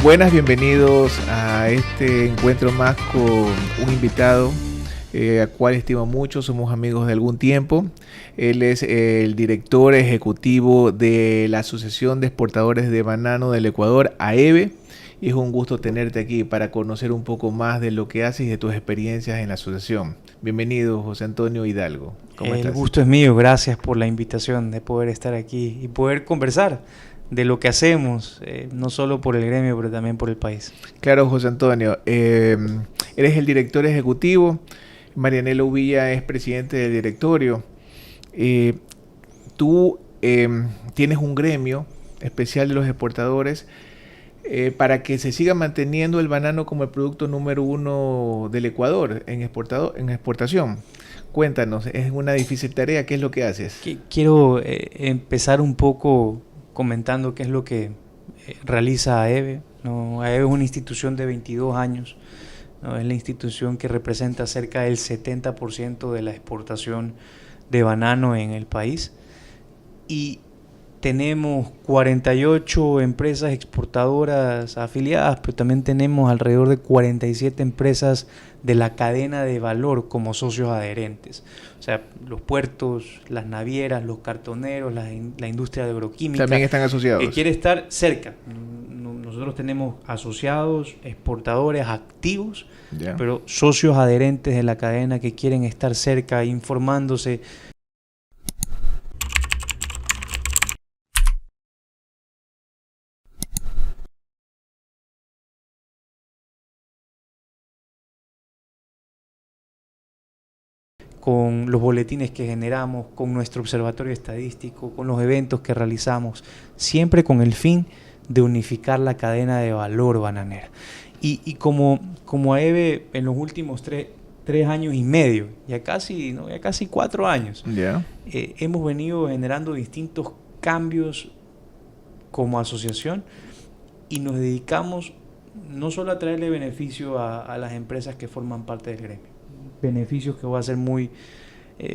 Buenas, bienvenidos a este encuentro más con un invitado a cual estimo mucho, somos amigos de algún tiempo. Él es el director ejecutivo de la Asociación de Exportadores de Banano del Ecuador, AEBE, y es un gusto tenerte aquí para conocer un poco más de lo que haces y de tus experiencias en la asociación. Bienvenido, José Antonio Hidalgo. ¿Cómo estás? El gusto es mío, gracias por la invitación de poder estar aquí y poder conversar de lo que hacemos, no solo por el gremio, pero también por el país. Claro, José Antonio, eres el director ejecutivo, Marianela Uvilla es presidente del directorio. Tú tienes un gremio especial de los exportadores para que se siga manteniendo el banano como el producto número uno del Ecuador en exportación. Cuéntanos, es una difícil tarea, ¿qué es lo que haces? Quiero empezar un poco comentando qué es lo que realiza AEBE, ¿no? AEBE es una institución de 22 años, ¿no? Es la institución que representa cerca del 70% de la exportación de banano en el país y tenemos 48 empresas exportadoras afiliadas, pero también tenemos alrededor de 47 empresas de la cadena de valor como socios adherentes. O sea, los puertos, las navieras, los cartoneros, la industria de agroquímica. También están asociados. Que quiere estar cerca. Nosotros tenemos asociados, exportadores activos, pero socios adherentes de la cadena que quieren estar cerca, informándose. Con los boletines que generamos, con nuestro observatorio estadístico, con los eventos que realizamos, siempre con el fin de unificar la cadena de valor bananera. Y como AEBE en los últimos tres años y medio, ya casi 4 años, hemos venido generando distintos cambios como asociación y nos dedicamos no solo a traerle beneficio a las empresas que forman parte del gremio, beneficios que voy a hacer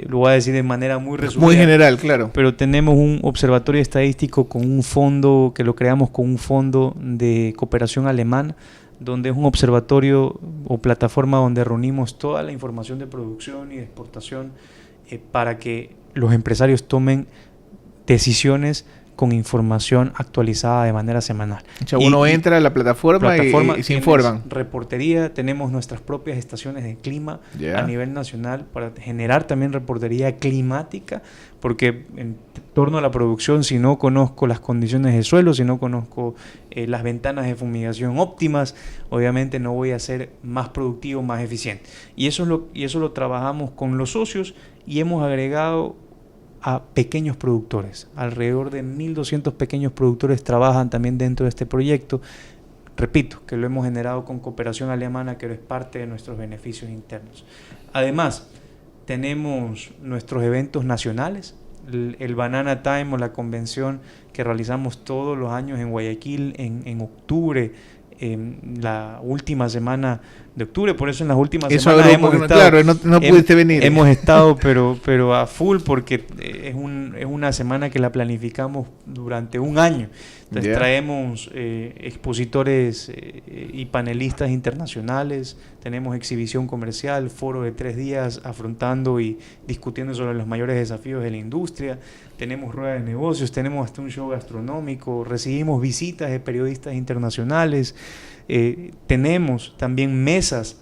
lo voy a decir de manera muy resumida. Muy general, claro. Pero tenemos un observatorio estadístico con un fondo, que lo creamos con un fondo de cooperación alemana, donde es un observatorio o plataforma donde reunimos toda la información de producción y de exportación para que los empresarios tomen decisiones con información actualizada de manera semanal. O sea, uno entra a la plataforma y se informan. Reportería, tenemos nuestras propias estaciones de clima a nivel nacional para generar también reportería climática, porque en torno a la producción, si no conozco las condiciones del suelo, si no conozco las ventanas de fumigación óptimas, obviamente no voy a ser más productivo, más eficiente. Y eso lo trabajamos con los socios y hemos agregado a pequeños productores. Alrededor de 1.200 pequeños productores trabajan también dentro de este proyecto. Repito, que lo hemos generado con cooperación alemana, que es parte de nuestros beneficios internos. Además, tenemos nuestros eventos nacionales, el Banana Time o la convención que realizamos todos los años en Guayaquil en octubre, en la última semana de octubre. Por eso en las últimas semanas hemos estado, claro, no pudiste venir. Hemos estado pero a full, porque es una semana que la planificamos durante un año. Entonces traemos expositores y panelistas internacionales, tenemos exhibición comercial, foro de 3 días afrontando y discutiendo sobre los mayores desafíos de la industria, tenemos rueda de negocios, tenemos hasta un show gastronómico, recibimos visitas de periodistas internacionales, tenemos también mesas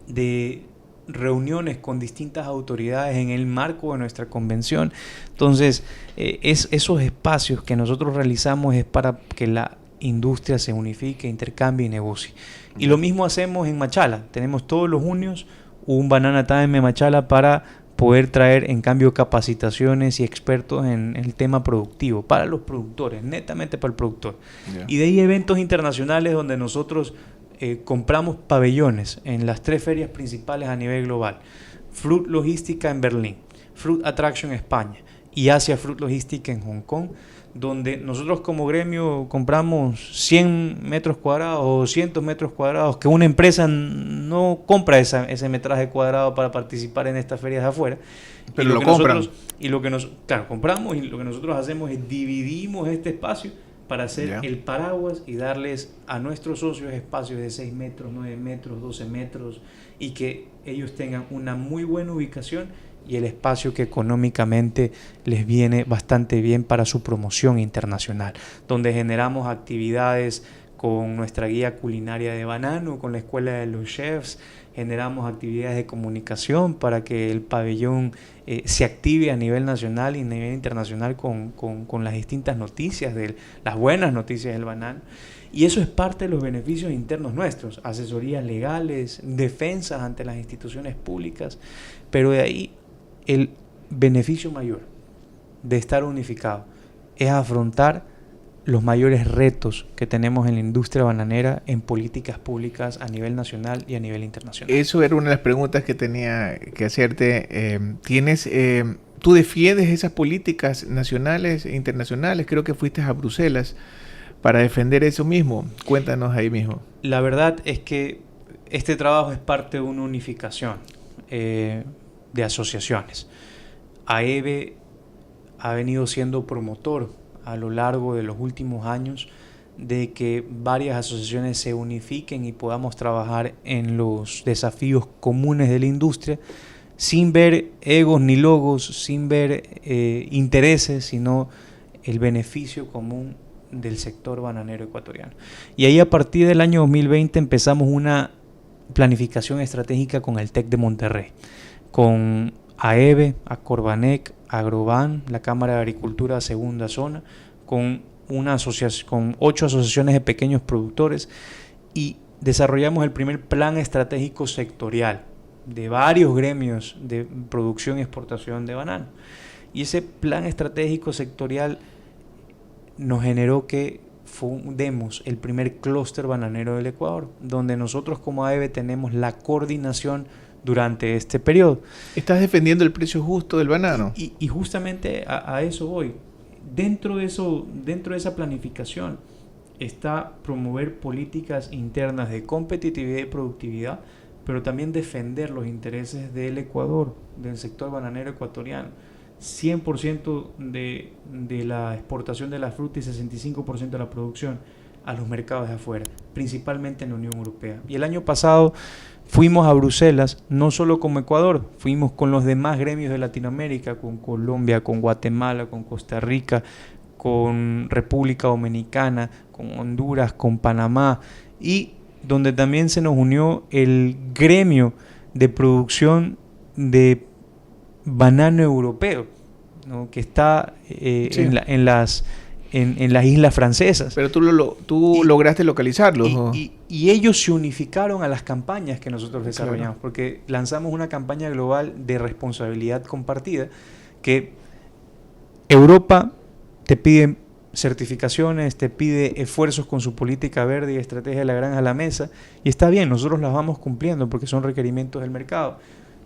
de reuniones con distintas autoridades en el marco de nuestra convención. Entonces, esos espacios que nosotros realizamos es para que la industria se unifique, intercambie y negocie. Y lo mismo hacemos en Machala. Tenemos todos los junios un Banana Time en Machala para poder traer en cambio capacitaciones y expertos en el tema productivo para los productores, netamente para el productor. Y de ahí eventos internacionales donde nosotros compramos pabellones en las 3 ferias principales a nivel global: Fruit Logística en Berlín, Fruit Attraction España y Asia Fruit Logística en Hong Kong, donde nosotros como gremio compramos 100 metros cuadrados o 200 metros cuadrados, que una empresa no compra ese metraje cuadrado para participar en estas ferias de afuera. Pero lo compran. Claro, compramos, y lo que nosotros hacemos es dividimos este espacio para hacer el paraguas y darles a nuestros socios espacios de 6 metros, 9 metros, 12 metros, y que ellos tengan una muy buena ubicación y el espacio que económicamente les viene bastante bien para su promoción internacional, donde generamos actividades con nuestra guía culinaria de banano, con la escuela de los chefs, generamos actividades de comunicación para que el pabellón se active a nivel nacional y a nivel internacional con las distintas noticias, las buenas noticias del banano. Y eso es parte de los beneficios internos nuestros, asesorías legales, defensas ante las instituciones públicas, pero de ahí el beneficio mayor de estar unificado es afrontar los mayores retos que tenemos en la industria bananera en políticas públicas a nivel nacional y a nivel internacional. Eso era una de las preguntas que tenía que hacerte. ¿Tú defiendes esas políticas nacionales e internacionales? Creo que fuiste a Bruselas para defender eso mismo. Cuéntanos ahí mismo. La verdad es que este trabajo es parte de una unificación de asociaciones. AEBE ha venido siendo promotor a lo largo de los últimos años de que varias asociaciones se unifiquen y podamos trabajar en los desafíos comunes de la industria sin ver egos ni logos, sin ver intereses, sino el beneficio común del sector bananero ecuatoriano. Y ahí a partir del año 2020 empezamos una planificación estratégica con el TEC de Monterrey, con AEBE, Acorbanec, Agroban, la Cámara de Agricultura Segunda Zona, con 8 asociaciones de pequeños productores, y desarrollamos el primer plan estratégico sectorial de varios gremios de producción y exportación de banano. Y ese plan estratégico sectorial nos generó que fundemos el primer clúster bananero del Ecuador, donde nosotros como AEBE tenemos la coordinación durante este periodo. ¿Estás defendiendo el precio justo del banano? Y justamente a eso voy. Dentro de esa planificación está promover políticas internas de competitividad y productividad, pero también defender los intereses del Ecuador, del sector bananero ecuatoriano. 100% de la exportación de la fruta y 65% de la producción a los mercados de afuera, principalmente en la Unión Europea. Y el año pasado fuimos a Bruselas, no solo como Ecuador, fuimos con los demás gremios de Latinoamérica, con Colombia, con Guatemala, con Costa Rica, con República Dominicana, con Honduras, con Panamá, y donde también se nos unió el gremio de producción de banano europeo, ¿no? Que está sí, en las islas francesas. Pero tú lograste localizarlos. Y ellos se unificaron a las campañas que nosotros desarrollamos, claro, porque lanzamos una campaña global de responsabilidad compartida, que Europa te pide certificaciones, te pide esfuerzos con su política verde y estrategia de la granja a la mesa, y está bien, nosotros las vamos cumpliendo porque son requerimientos del mercado,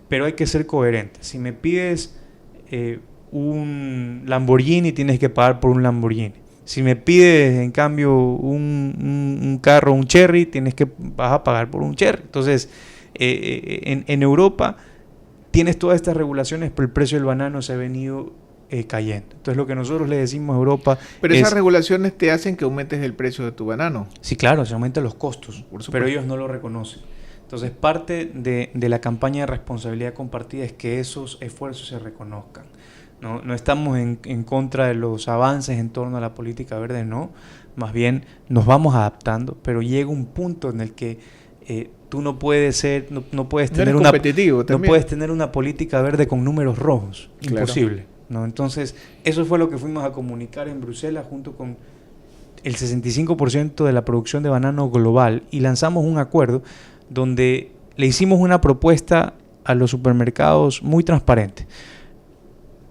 pero hay que ser coherentes. Si me pides un Lamborghini, tienes que pagar por un Lamborghini. Si me pides, en cambio, un carro, un Cherry, vas a pagar por un Cherry. Entonces, en Europa tienes todas estas regulaciones, pero el precio del banano se ha venido cayendo. Entonces, lo que nosotros le decimos a Europa... Pero esas regulaciones te hacen que aumentes el precio de tu banano. Sí, claro, se aumentan los costos, pero ellos no lo reconocen. Entonces, parte de la campaña de responsabilidad compartida es que esos esfuerzos se reconozcan. No estamos en contra de los avances en torno a la política verde, no. Más bien nos vamos adaptando, pero llega un punto en el que tú no puedes tener una política verde con números rojos. Claro. Imposible, ¿no? Entonces, eso fue lo que fuimos a comunicar en Bruselas junto con el 65% de la producción de banano global, y lanzamos un acuerdo donde le hicimos una propuesta a los supermercados muy transparente.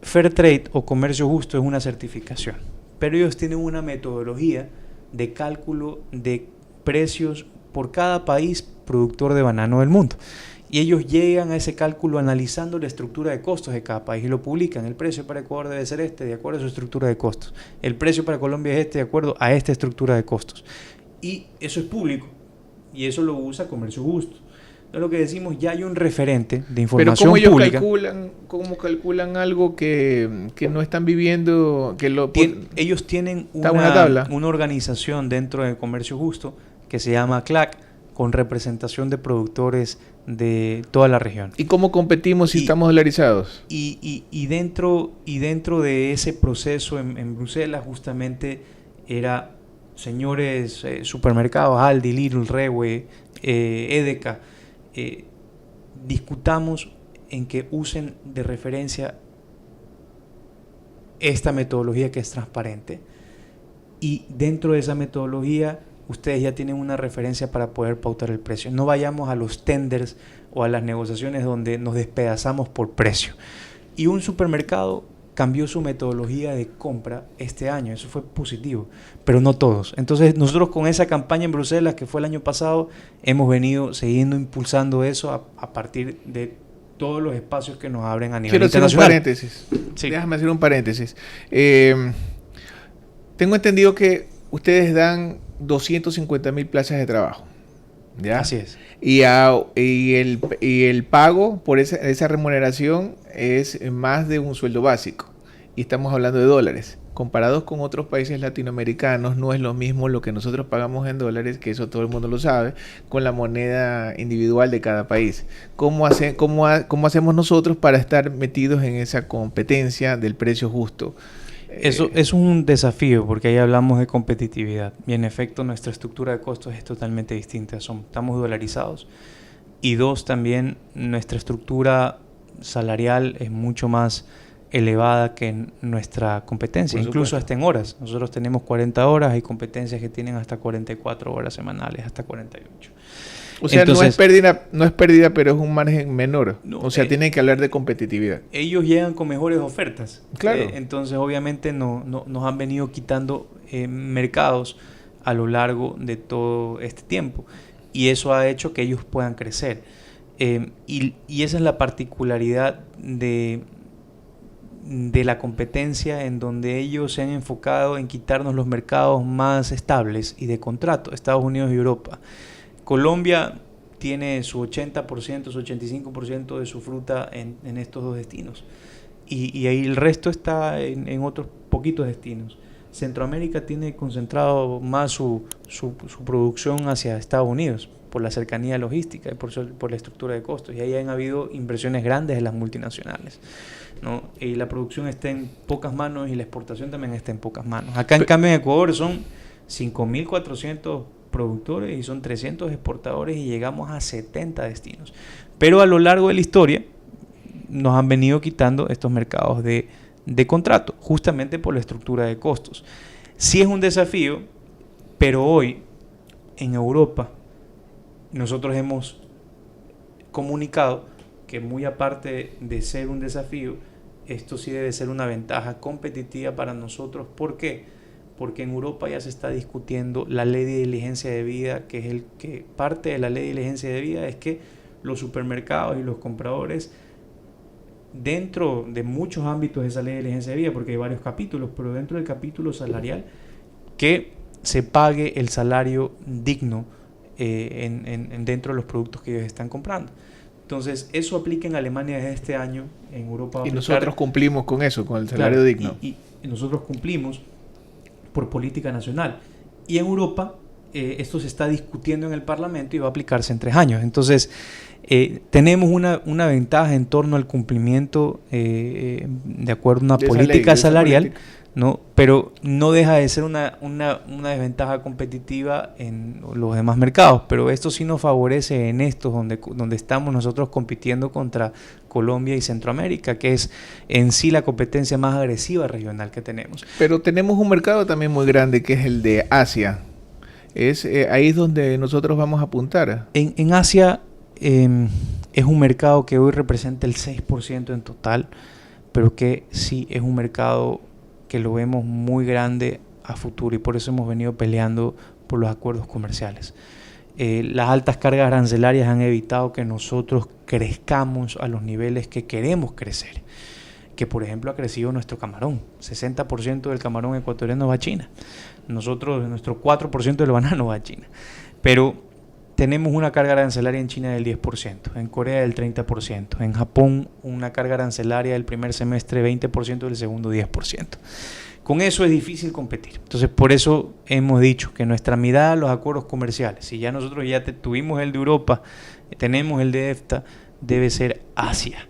Fair Trade o comercio justo es una certificación, pero ellos tienen una metodología de cálculo de precios por cada país productor de banano del mundo, y ellos llegan a ese cálculo analizando la estructura de costos de cada país y lo publican. El precio para Ecuador debe ser de acuerdo a su estructura de costos. El precio para Colombia es de acuerdo a esta estructura de costos, y eso es público, y eso lo usa Comercio Justo. Entonces lo que decimos, ya hay un referente de Pero información pública. ¿cómo calculan algo que no están viviendo? Ellos tienen una tabla. Una organización dentro del comercio justo que se llama CLAC, con representación de productores de toda la región. ¿Y cómo competimos si estamos dolarizados? Y dentro de ese proceso en Bruselas justamente era, señores supermercados, Aldi, Lidl, Rewe, Edeka, discutamos en que usen de referencia esta metodología que es transparente, y dentro de esa metodología ustedes ya tienen una referencia para poder pautar el precio. No vayamos a los tenders o a las negociaciones donde nos despedazamos por precio. Y un supermercado cambió su metodología de compra este año, eso fue positivo, pero no todos. Entonces nosotros con esa campaña en Bruselas, que fue el año pasado, hemos venido siguiendo impulsando eso a partir de todos los espacios que nos abren a nivel internacional. Hacer un paréntesis. Sí. Déjame hacer un paréntesis. Tengo entendido que ustedes dan 250,000 plazas de trabajo, ¿ya? Así es. Y el pago por esa remuneración es más de un sueldo básico. Y estamos hablando de dólares. Comparados con otros países latinoamericanos, no es lo mismo lo que nosotros pagamos en dólares, que eso todo el mundo lo sabe, con la moneda individual de cada país. ¿Cómo hacemos nosotros para estar metidos en esa competencia del precio justo? Eso es un desafío, porque ahí hablamos de competitividad y en efecto nuestra estructura de costos es totalmente distinta. Estamos dolarizados, y dos, también nuestra estructura salarial es mucho más elevada que nuestra competencia, incluso hasta en horas. Nosotros tenemos 40 horas, hay competencias que tienen hasta 44 horas semanales, hasta 48. O sea, entonces, no es pérdida, pero es un margen menor. No, o sea, tienen que hablar de competitividad. Ellos llegan con mejores ofertas. Claro. Entonces, obviamente, nos han venido quitando mercados a lo largo de todo este tiempo. Y eso ha hecho que ellos puedan crecer. Y esa es la particularidad de la competencia, en donde ellos se han enfocado en quitarnos los mercados más estables y de contrato, Estados Unidos y Europa. Colombia tiene su 80%, su 85% de su fruta en estos dos destinos. Y ahí el resto está en otros poquitos destinos. Centroamérica tiene concentrado más su producción hacia Estados Unidos, por la cercanía logística y por la estructura de costos. Y ahí han habido inversiones grandes de las multinacionales, ¿no? Y la producción está en pocas manos y la exportación también está en pocas manos. Acá en cambio en Ecuador son 5.400 productores y son 300 exportadores y llegamos a 70 destinos. Pero a lo largo de la historia nos han venido quitando estos mercados de contrato, justamente por la estructura de costos. Sí es un desafío, pero hoy en Europa nosotros hemos comunicado que, muy aparte de ser un desafío, esto sí debe ser una ventaja competitiva para nosotros. ¿Por qué? Porque en Europa ya se está discutiendo la ley de diligencia de vida, que parte de la ley de diligencia de vida es que los supermercados y los compradores, dentro de muchos ámbitos de esa ley de diligencia de vida, porque hay varios capítulos, pero dentro del capítulo salarial, que se pague el salario digno dentro de los productos que ellos están comprando. Entonces, eso aplica en Alemania desde este año, en Europa. Y nosotros cumplimos con eso, con el salario digno. Y nosotros cumplimos por política nacional. Y en Europa esto se está discutiendo en el Parlamento y va a aplicarse en 3 años. Entonces, tenemos una ventaja en torno al cumplimiento de acuerdo a una política salarial, ¿no? Pero no deja de ser una desventaja competitiva en los demás mercados. Pero esto sí nos favorece en estos donde estamos nosotros compitiendo contra Colombia y Centroamérica, que es en sí la competencia más agresiva regional que tenemos. Pero tenemos un mercado también muy grande, que es el de Asia. Ahí es donde nosotros vamos a apuntar. En Asia es un mercado que hoy representa el 6% en total, pero que sí es un mercado que lo vemos muy grande a futuro, y por eso hemos venido peleando por los acuerdos comerciales. Las altas cargas arancelarias han evitado que nosotros crezcamos a los niveles que queremos crecer, que por ejemplo ha crecido nuestro camarón. 60% del camarón ecuatoriano va a China. Nuestro 4% del banano va a China. Pero tenemos una carga arancelaria en China del 10%, en Corea del 30%, en Japón una carga arancelaria del primer semestre 20%, del segundo 10%. Con eso es difícil competir. Entonces, por eso hemos dicho que nuestra mirada a los acuerdos comerciales, si ya nosotros ya tuvimos el de Europa, tenemos el de EFTA, debe ser Asia.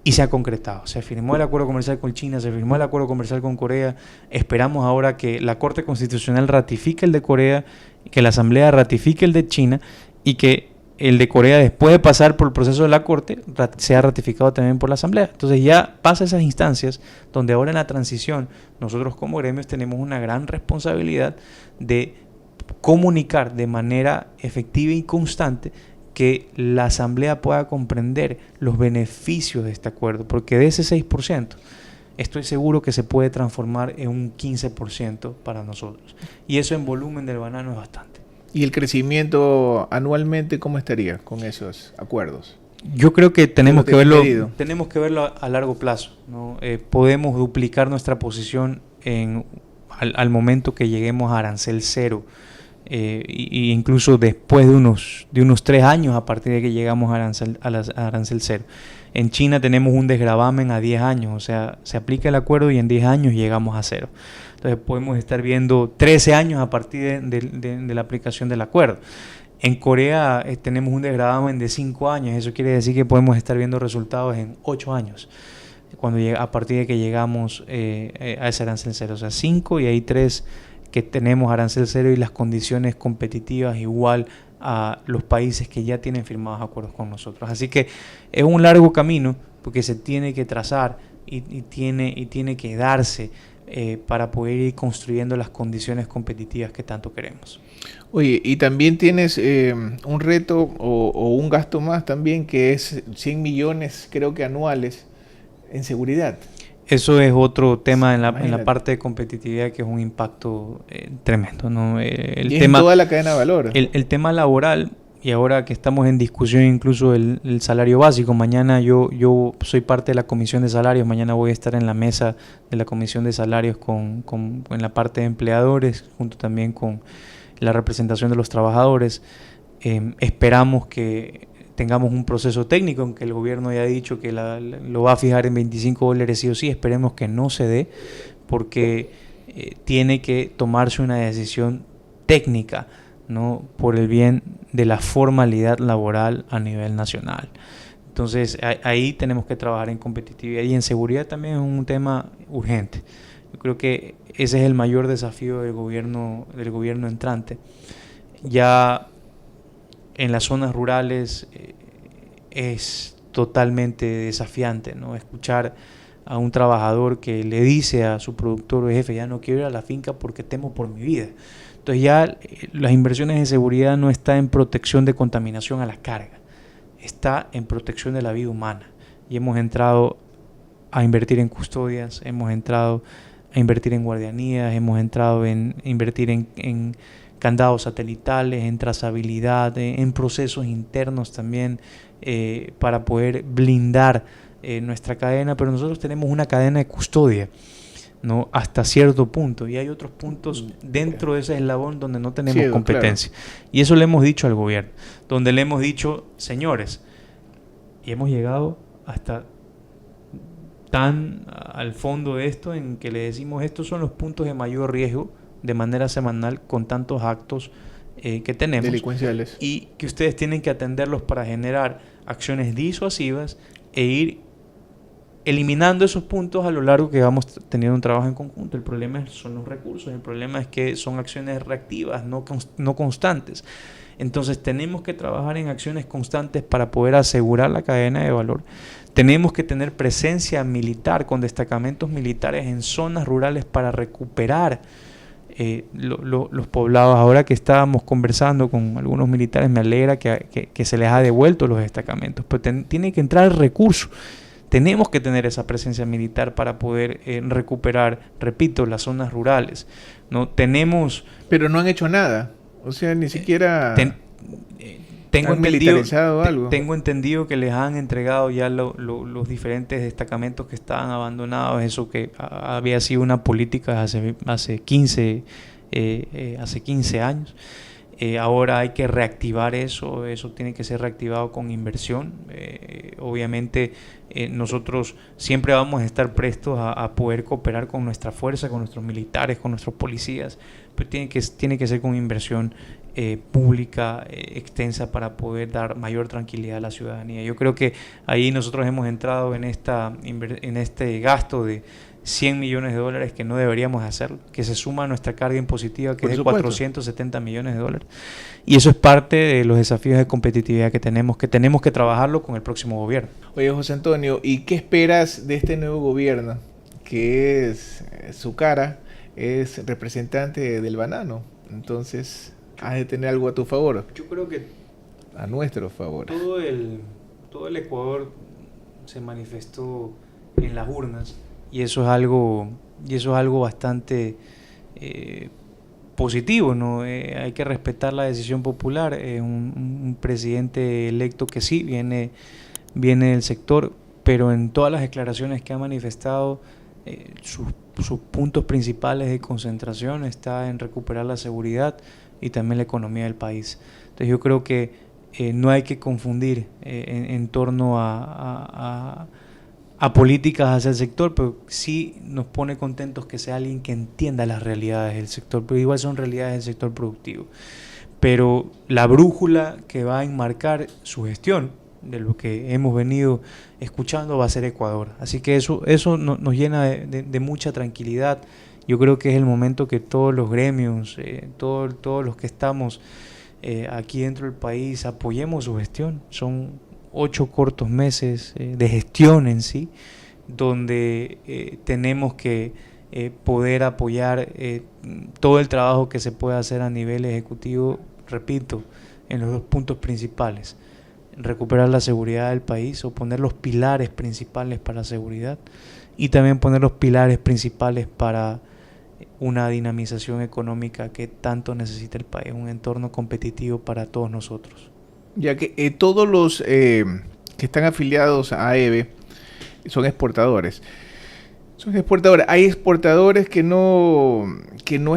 Y se ha concretado. Se firmó el acuerdo comercial con China, se firmó el acuerdo comercial con Corea. Esperamos ahora que la Corte Constitucional ratifique el de Corea, que la Asamblea ratifique el de China y que el de Corea, después de pasar por el proceso de la Corte, sea ratificado también por la Asamblea. Entonces ya pasa esas instancias donde ahora en la transición nosotros como gremios tenemos una gran responsabilidad de comunicar de manera efectiva y constante que la Asamblea pueda comprender los beneficios de este acuerdo, porque de ese 6% estoy seguro que se puede transformar en un 15% para nosotros. Y eso en volumen del banano es bastante. ¿Y el crecimiento anualmente cómo estaría con esos acuerdos? Yo creo que tenemos que verlo a largo plazo, ¿no? Podemos duplicar nuestra posición al momento que lleguemos a arancel cero. Y incluso después de unos 3 años a partir de que llegamos a arancel cero. En China tenemos un desgravamen a 10 años, o sea, se aplica el acuerdo y en 10 años llegamos a cero. Entonces podemos estar viendo 13 años a partir de la aplicación del acuerdo. En Corea tenemos un desgravamen de 5 años, eso quiere decir que podemos estar viendo resultados en 8 años, a partir de que llegamos a ese arancel cero. O sea, 5 y hay 3 que tenemos arancel cero y las condiciones competitivas igual a los países que ya tienen firmados acuerdos con nosotros. Así que es un largo camino porque se tiene que trazar y tiene que darse para poder ir construyendo las condiciones competitivas que tanto queremos. Oye, y también tienes un reto o un gasto más también que es 100 millones creo que anuales en seguridad. Eso es otro tema en la parte de competitividad que es un impacto tremendo, ¿no? Y tema, en toda la cadena de valor. El tema laboral, y ahora que estamos en discusión incluso el salario básico, mañana yo soy parte de la comisión de salarios, mañana voy a estar en la mesa de la comisión de salarios en la parte de empleadores, junto también con la representación de los trabajadores. Esperamos que tengamos un proceso técnico en que el gobierno haya dicho que lo va a fijar en $25 sí o sí. Esperemos que no se dé porque tiene que tomarse una decisión técnica, ¿no? Por el bien de la formalidad laboral a nivel nacional. Entonces ahí tenemos que trabajar en competitividad y en seguridad también es un tema urgente. Yo creo que ese es el mayor desafío del gobierno entrante. Ya en las zonas rurales es totalmente desafiante, ¿no? Escuchar a un trabajador que le dice a su productor o jefe, ya no quiero ir a la finca porque temo por mi vida. Entonces ya las inversiones en seguridad no están en protección de contaminación a la carga, está en protección de la vida humana. Y hemos entrado a invertir en custodias, hemos entrado a invertir en guardianías, hemos entrado en invertir en candados satelitales, en trazabilidad, en procesos internos también para poder blindar nuestra cadena, pero nosotros tenemos una cadena de custodia, ¿no? Hasta cierto punto, y hay otros puntos dentro de ese eslabón donde no tenemos competencia. Claro. Y eso le hemos dicho al gobierno, donde le hemos dicho, señores, y hemos llegado hasta tan al fondo de esto en que le decimos, estos son los puntos de mayor riesgo de manera semanal con tantos actos que tenemos delincuenciales y que ustedes tienen que atenderlos para generar acciones disuasivas e ir eliminando esos puntos a lo largo que vamos teniendo un trabajo en conjunto. El problema son los recursos, el problema es que son acciones reactivas, no constantes. Entonces tenemos que trabajar en acciones constantes para poder asegurar la cadena de valor. Tenemos que tener presencia militar con destacamentos militares en zonas rurales para recuperar los poblados. Ahora que estábamos conversando con algunos militares, me alegra que se les ha devuelto los destacamentos, pero tiene que entrar el recurso. Tenemos que tener esa presencia militar para poder recuperar, repito, las zonas rurales. No tenemos, pero no han hecho nada. O sea, ni siquiera tengo militarizado algo. Tengo entendido que les han entregado ya los diferentes destacamentos que estaban abandonados. Eso que había sido una política hace 15 años. Ahora hay que reactivar eso tiene que ser reactivado con inversión. Obviamente nosotros siempre vamos a estar prestos a poder cooperar con nuestra fuerza, con nuestros militares, con nuestros policías, pero tiene que ser con inversión pública extensa para poder dar mayor tranquilidad a la ciudadanía. Yo creo que ahí nosotros hemos entrado en este gasto de $100 millones que no deberíamos hacerlo, que se suma a nuestra carga impositiva, que es de $470 millones. Y eso es parte de los desafíos de competitividad que tenemos que trabajarlo con el próximo gobierno. Oye, José Antonio, ¿y qué esperas de este nuevo gobierno? Que es su cara, es representante del banano. Entonces, ¿has de tener algo a tu favor? Yo creo que a nuestro favor. Todo el Ecuador se manifestó en las urnas. Y eso es algo bastante positivo, ¿no? Hay que respetar la decisión popular. Un presidente electo que sí viene del sector, pero en todas las declaraciones que ha manifestado, sus puntos principales de concentración está en recuperar la seguridad y también la economía del país. Entonces yo creo que no hay que confundir en torno a políticas hacia el sector, pero sí nos pone contentos que sea alguien que entienda las realidades del sector, pero igual son realidades del sector productivo. Pero la brújula que va a enmarcar su gestión, de lo que hemos venido escuchando, va a ser Ecuador. Así que eso nos llena de mucha tranquilidad. Yo creo que es el momento que todos los gremios, todos los que estamos aquí dentro del país, apoyemos su gestión. Son 8 cortos meses de gestión en sí, donde tenemos que poder apoyar todo el trabajo que se puede hacer a nivel ejecutivo, repito, en los 2 puntos principales: recuperar la seguridad del país, o poner los pilares principales para la seguridad, y también poner los pilares principales para una dinamización económica que tanto necesita el país, un entorno competitivo para todos nosotros. Ya que todos los que están afiliados a AEBE son exportadores. Hay exportadores que no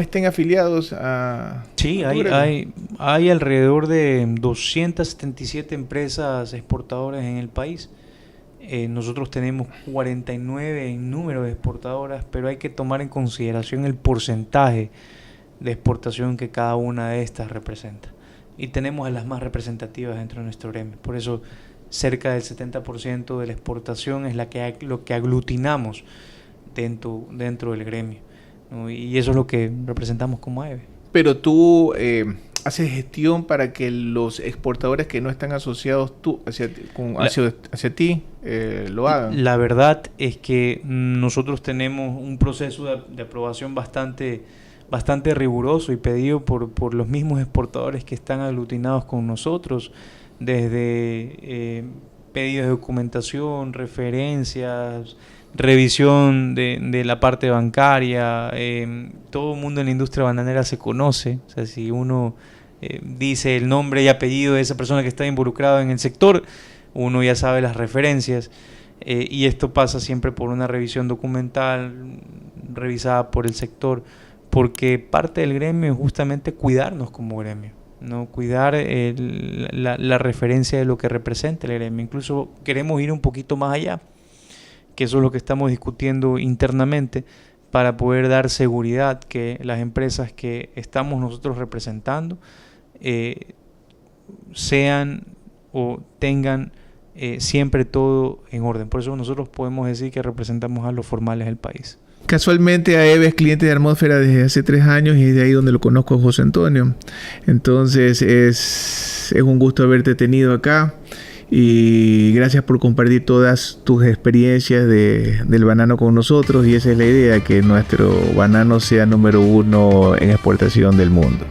estén afiliados a... Sí, hay alrededor de 277 empresas exportadoras en el país. Nosotros tenemos 49 en número de exportadoras, pero hay que tomar en consideración el porcentaje de exportación que cada una de estas representa. Y tenemos a las más representativas dentro de nuestro gremio. Por eso cerca del 70% de la exportación es lo que aglutinamos dentro del gremio, ¿no? Y eso es lo que representamos como AEBE. Pero tú haces gestión para que los exportadores que no están asociados hacia ti lo hagan. La verdad es que nosotros tenemos un proceso de aprobación bastante riguroso y pedido por los mismos exportadores que están aglutinados con nosotros, desde pedidos de documentación, referencias, revisión de la parte bancaria. Todo el mundo en la industria bananera se conoce. O sea, si uno dice el nombre y apellido de esa persona que está involucrada en el sector, uno ya sabe las referencias. Y esto pasa siempre por una revisión documental revisada por el sector, porque parte del gremio es justamente cuidarnos como gremio, ¿no? Cuidar la referencia de lo que representa el gremio. Incluso queremos ir un poquito más allá, que eso es lo que estamos discutiendo internamente, para poder dar seguridad que las empresas que estamos nosotros representando sean o tengan siempre todo en orden. Por eso nosotros podemos decir que representamos a los formales del país. Casualmente AEBE es cliente de Atmósfera desde hace 3 años y es de ahí donde lo conozco a José Antonio. Entonces es un gusto haberte tenido acá y gracias por compartir todas tus experiencias del banano con nosotros, y esa es la idea, que nuestro banano sea número 1 en exportación del mundo.